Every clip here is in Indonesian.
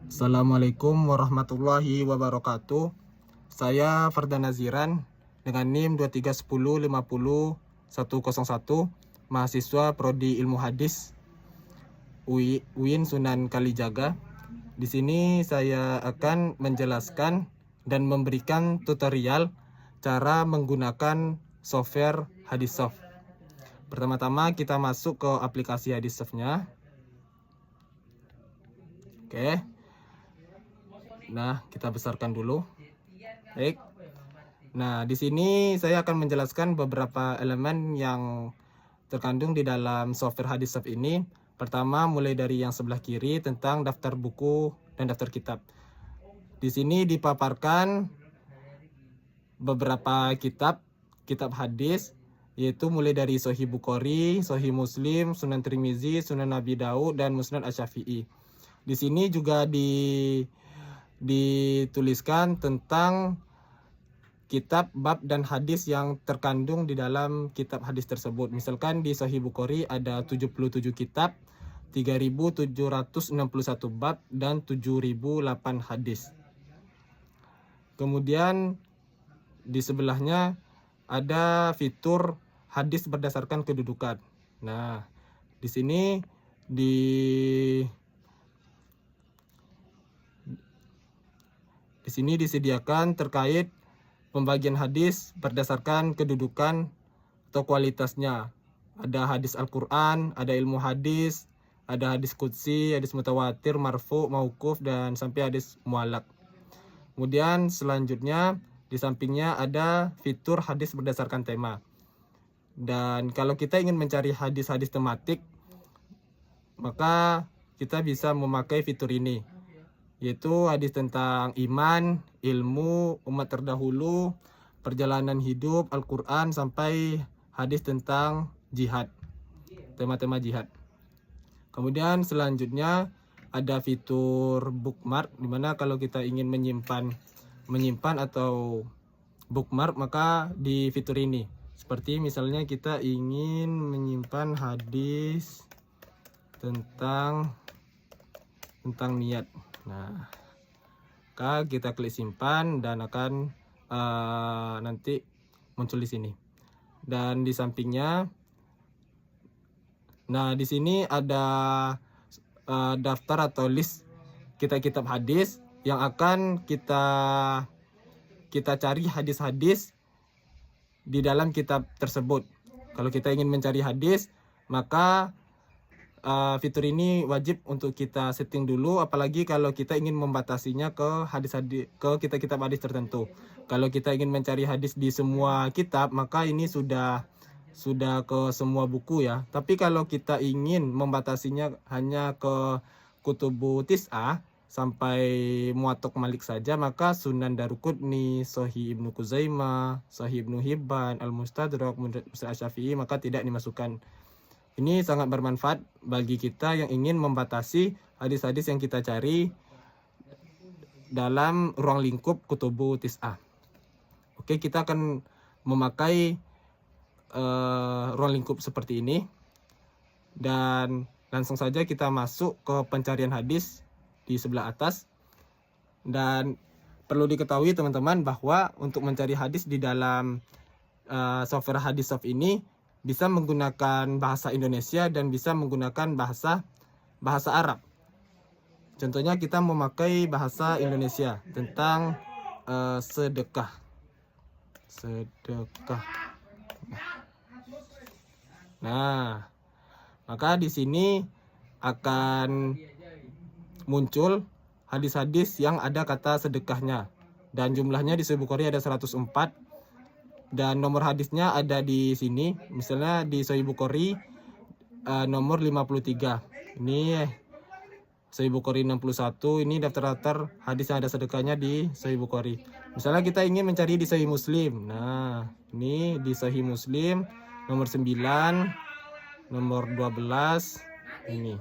Assalamualaikum warahmatullahi wabarakatuh. Saya Fardan Naziran dengan NIM 2310500101, mahasiswa Prodi Ilmu Hadis UIN Sunan Kalijaga. Di sini saya akan menjelaskan dan memberikan tutorial cara menggunakan software Hadissoft. Pertama-tama kita masuk ke aplikasi Hadissoft-nya. Oke. Nah, kita besarkan dulu. Baik. Nah, di sini saya akan menjelaskan beberapa elemen yang terkandung di dalam software Hadissoft ini. Pertama, mulai dari yang sebelah kiri tentang daftar buku dan daftar kitab. Di sini dipaparkan beberapa kitab hadis, yaitu mulai dari Sahih Bukhari, Sahih Muslim, Sunan Tirmizi, Sunan Abi Daud, dan Musnad Asy-Syafi'i. Di sini juga dituliskan tentang kitab, bab, dan hadis yang terkandung di dalam kitab hadis tersebut. Misalkan di Sahih Bukhari ada 77 kitab, 3.761 bab, dan 7.008 hadis. Kemudian di sebelahnya ada fitur hadis berdasarkan kedudukan. Nah, di sini disediakan terkait pembagian hadis berdasarkan kedudukan atau kualitasnya. Ada hadis Al-Quran, ada ilmu hadis, ada hadis qudsi, hadis mutawatir, marfu, mauquf, dan sampai hadis muallaq. Kemudian selanjutnya di sampingnya ada fitur hadis berdasarkan tema. Dan kalau kita ingin mencari hadis-hadis tematik, maka kita bisa memakai fitur ini, yaitu hadis tentang iman, ilmu, umat terdahulu, perjalanan hidup, Al-Quran, sampai hadis tentang jihad, tema-tema jihad. Kemudian selanjutnya ada fitur bookmark, dimana kalau kita ingin menyimpan atau bookmark, maka di fitur ini. Seperti misalnya kita ingin menyimpan hadis tentang niat. Nah, maka kita klik simpan dan akan nanti muncul di sini. Dan di sampingnya, nah di sini ada daftar atau list kitab hadis yang akan kita cari hadis-hadis di dalam kitab tersebut. Kalau kita ingin mencari hadis, maka fitur ini wajib untuk kita setting dulu, apalagi kalau kita ingin membatasinya ke kitab hadis tertentu. Kalau kita ingin mencari hadis di semua kitab, maka ini sudah ke semua buku ya. Tapi kalau kita ingin membatasinya hanya ke Kutubu Tis'ah sampai Muwaththaq Malik saja, maka Sunan Daruqutni, Sahih Ibnu Khuzaimah, Sahih Ibnu Hibban, Al-Mustadrak, Musnad Asy-Syafi'i maka tidak dimasukkan. Ini sangat bermanfaat bagi kita yang ingin membatasi hadis-hadis yang kita cari dalam ruang lingkup Kutubu Tis'ah. Oke, kita akan memakai ruang lingkup seperti ini, dan langsung saja kita masuk ke pencarian hadis di sebelah atas. Dan perlu diketahui teman-teman bahwa untuk mencari hadis di dalam software Hadissoft ini bisa menggunakan bahasa Indonesia dan bisa menggunakan bahasa Arab. Contohnya kita memakai bahasa Indonesia tentang sedekah. Nah, maka di sini akan muncul hadis-hadis yang ada kata sedekahnya, dan jumlahnya di Sahih Bukhari ada 104, dan nomor hadisnya ada di sini. Misalnya di Sahih Bukhari nomor 53. Ini Sahih Bukhari 61, ini daftar-daftar hadis yang ada sedekahnya di Sahih Bukhari. Misalnya kita ingin mencari di Sahih Muslim. Nah, ini di Sahih Muslim nomor 9, nomor 12 ini.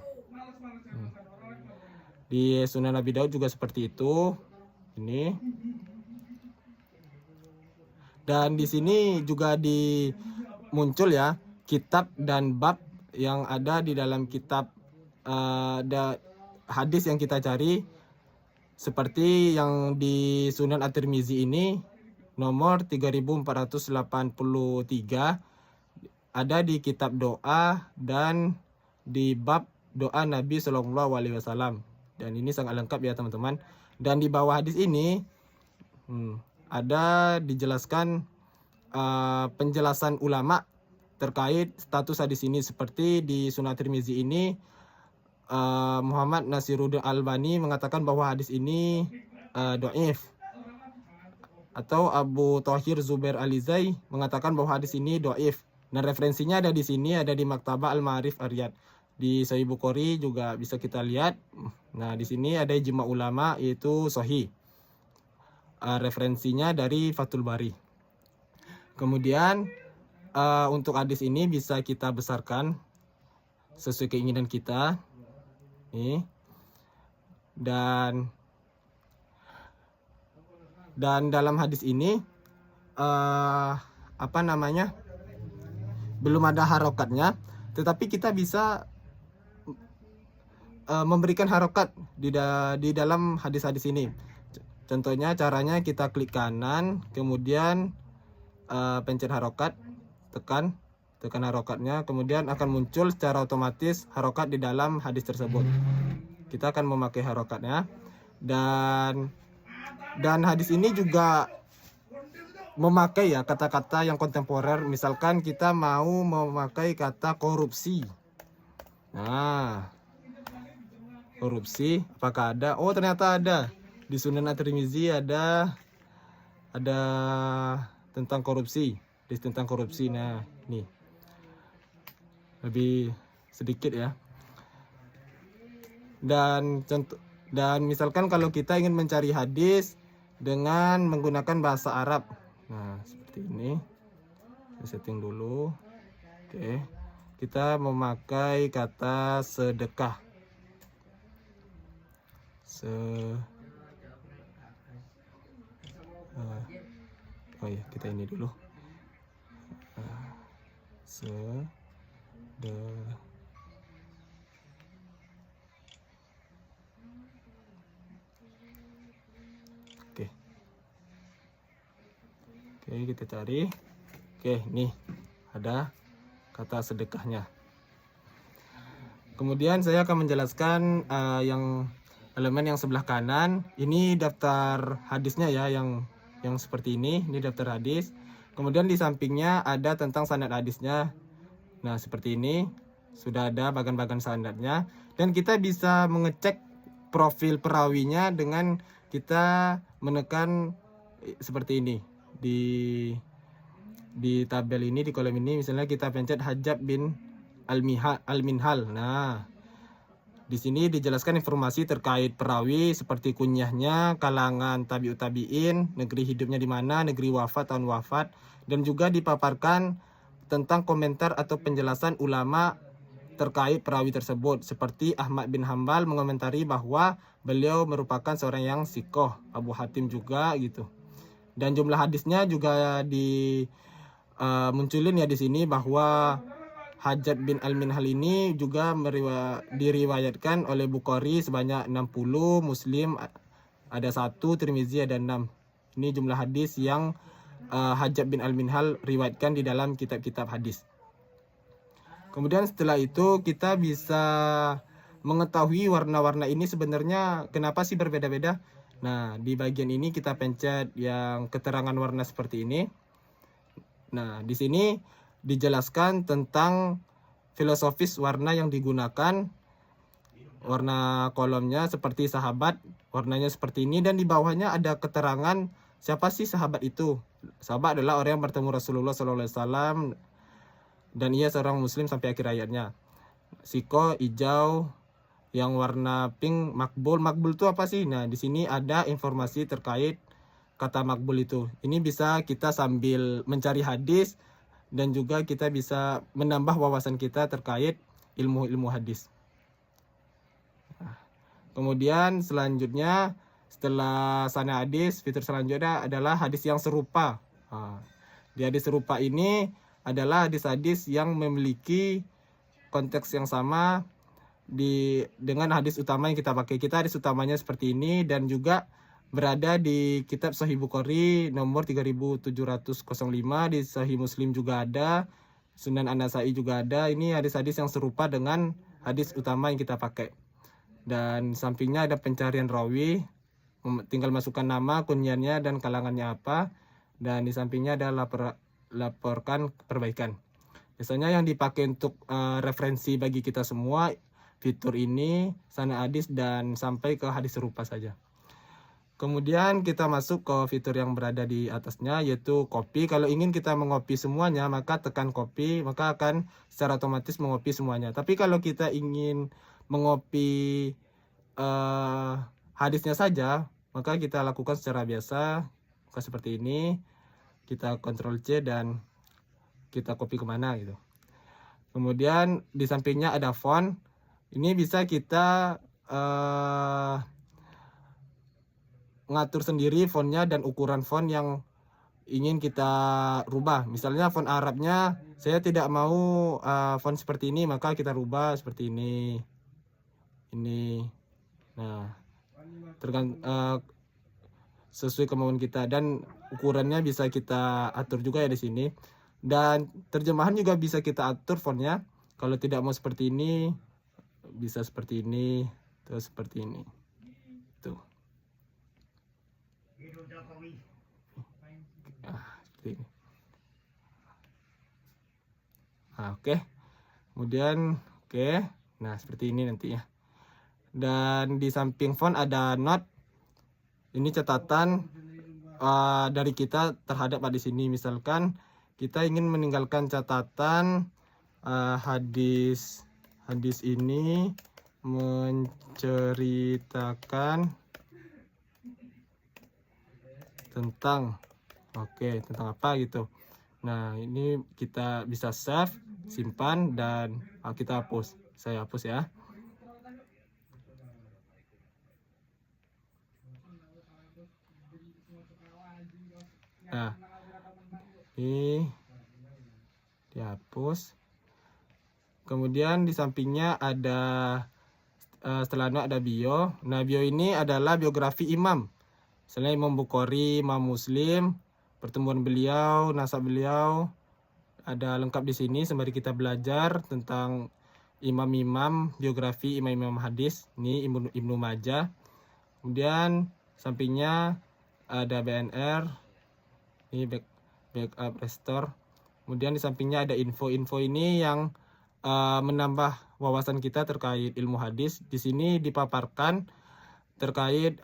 Di Sunan Abi Daud juga seperti itu. Ini. Dan di sini juga muncul ya kitab dan bab yang ada di dalam kitab hadis yang kita cari. seperti yang di Sunan At-Tirmizi ini nomor 3483, ada di kitab doa dan di bab doa Nabi Shallallahu Alaihi Wasallam. Dan ini sangat lengkap ya teman-teman. Dan di bawah hadis ini ada dijelaskan penjelasan ulama terkait status hadis ini. Seperti di Sunan Tirmizi ini, Muhammad Nasiruddin Albani mengatakan bahwa hadis ini dhaif, atau Abu Thahir Zubair Alizai mengatakan bahwa hadis ini dhaif. Nah, referensinya ada di sini, ada di Maktabah Al-Ma'arif Ar-Riyadh. Di Sahih Bukhari juga bisa kita lihat. Nah, di sini ada ijma ulama yaitu sahih. Referensinya dari Fathul Bari. Kemudian untuk hadis ini bisa kita besarkan sesuai keinginan kita. Nih. Dan dalam hadis ini belum ada harokatnya, tetapi kita bisa memberikan harokat di dalam hadis-hadis ini. Contohnya caranya kita klik kanan, kemudian pencet harokat, tekan harokatnya, kemudian akan muncul secara otomatis harokat di dalam hadis tersebut. Kita akan memakai harokatnya. Dan hadis ini juga memakai ya kata-kata yang kontemporer. Misalkan kita mau memakai kata korupsi. Nah, korupsi apakah ada? Oh, ternyata ada. Di Sunan At-Tirmizi ada tentang korupsi. Tentang korupsi. Nah, nih. Lebih sedikit ya. Dan misalkan kalau kita ingin mencari hadis dengan menggunakan bahasa Arab. Nah, seperti ini. Saya setting dulu. Oke. Kita memakai kata sedekah. Oh ya, kita ini dulu. Oke, kita cari. Oke, nih ada kata sedekahnya. Kemudian saya akan menjelaskan yang elemen yang sebelah kanan. Ini daftar hadisnya ya, yang seperti ini. Ini daftar hadis. Kemudian di sampingnya ada tentang sanad hadisnya. Nah, seperti ini. Sudah ada bagan-bagan sanadnya. Dan kita bisa mengecek profil perawinya dengan kita menekan seperti ini. Di tabel ini, di kolom ini, misalnya kita pencet Hajjab bin Al-Minhal. Nah, di sini dijelaskan informasi terkait perawi seperti kunyahnya, kalangan tabi'ut tabi'in, negeri hidupnya di mana, negeri wafat, tahun wafat, dan juga dipaparkan tentang komentar atau penjelasan ulama terkait perawi tersebut. Seperti Ahmad bin Hambal mengomentari bahwa beliau merupakan seorang yang sikoh, Abu Hatim juga gitu. Dan jumlah hadisnya juga munculin ya di sini bahwa Hajjab bin Al-Minhal ini juga diriwayatkan oleh Bukhari sebanyak 60, Muslim ada 1, Tirmizi ada 6. Ini jumlah hadis yang Hajjab bin Al-Minhal riwayatkan di dalam kitab-kitab hadis. Kemudian setelah itu kita bisa mengetahui warna-warna ini sebenarnya kenapa sih berbeda-beda. Nah, di bagian ini kita pencet yang keterangan warna seperti ini. Nah, di sini dijelaskan tentang filosofis warna yang digunakan. Warna kolomnya seperti sahabat, warnanya seperti ini, dan di bawahnya ada keterangan siapa sih sahabat itu. Sahabat adalah orang yang bertemu Rasulullah SAW dan ia seorang muslim sampai akhir ayatnya. Siko hijau, yang warna pink makbul. Makbul itu apa sih? Nah, di sini ada informasi terkait kata makbul itu. Ini bisa kita sambil mencari hadis dan juga kita bisa menambah wawasan kita terkait ilmu-ilmu hadis. Nah, kemudian selanjutnya setelah sanad hadis, fitur selanjutnya adalah hadis yang serupa. Nah, di hadis serupa ini adalah hadis-hadis yang memiliki konteks yang sama dengan hadis utama yang kita pakai. Kita hadis utamanya seperti ini dan juga berada di kitab Sahih Bukhari nomor 3705, di Sahih Muslim juga ada, Sunan An-Nasa'i juga ada. Ini hadis-hadis yang serupa dengan hadis utama yang kita pakai. Dan sampingnya ada pencarian rawi, tinggal masukkan nama, kunyannya dan kalangannya apa. Dan di sampingnya ada laporkan perbaikan. Biasanya yang dipakai untuk referensi bagi kita semua fitur ini, sanad hadis dan sampai ke hadis serupa saja. Kemudian kita masuk ke fitur yang berada di atasnya, yaitu copy. Kalau ingin kita mengopi semuanya, maka tekan copy, maka akan secara otomatis mengopi semuanya. Tapi kalau kita ingin mengopi hadisnya saja, maka kita lakukan secara biasa, seperti ini. Kita Ctrl C dan kita copy kemana gitu. Kemudian di sampingnya ada font. Ini bisa kita ngatur sendiri fontnya dan ukuran font yang ingin kita rubah. Misalnya font Arabnya saya tidak mau font seperti ini, maka kita rubah seperti ini. Nah, sesuai kemauan kita, dan ukurannya bisa kita atur juga ya di sini. Dan terjemahan juga bisa kita atur fontnya. Kalau tidak mau seperti ini, bisa seperti ini, terus seperti ini. Tuh. Seperti ini. Oke. Kemudian nah seperti ini nantinya. Dan di samping font ada note. Ini catatan dari kita terhadap hadis ini. Misalkan kita ingin meninggalkan catatan hadis ini menceritakan tentang tentang apa gitu. Nah, ini kita bisa save, simpan, dan kita hapus. Saya hapus ya. Nah, ini dihapus. Kemudian di sampingnya ada setelah itu ada bio. Nah, bio ini adalah biografi imam. Misalnya Imam Bukhari, Imam Muslim, pertemuan beliau, nasab beliau, ada lengkap di sini sembari kita belajar tentang imam-imam, biografi imam-imam hadis. Ini Ibnu Majah. Kemudian sampingnya ada BNR, ini backup restore. Kemudian di sampingnya ada info-info ini yang menambah wawasan kita terkait ilmu hadis. Di sini dipaparkan terkait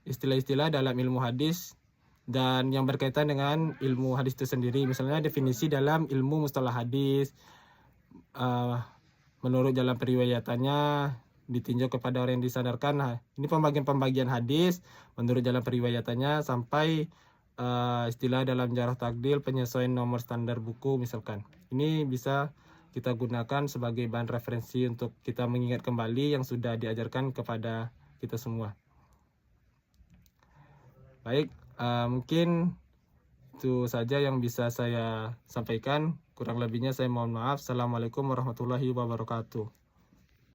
istilah-istilah dalam ilmu hadis dan yang berkaitan dengan ilmu hadis itu sendiri. Misalnya definisi dalam ilmu mustalah hadis, menurut jalan periwayatannya, ditinjau kepada orang yang disadarkan. Nah, ini pembagian hadis menurut jalan periwayatannya sampai istilah dalam jarah takdil, penyesuaian nomor standar buku misalkan. Ini bisa kita gunakan sebagai bahan referensi untuk kita mengingat kembali yang sudah diajarkan kepada kita semua. Baik, mungkin itu saja yang bisa saya sampaikan. Kurang lebihnya saya mohon maaf. Assalamualaikum warahmatullahi wabarakatuh.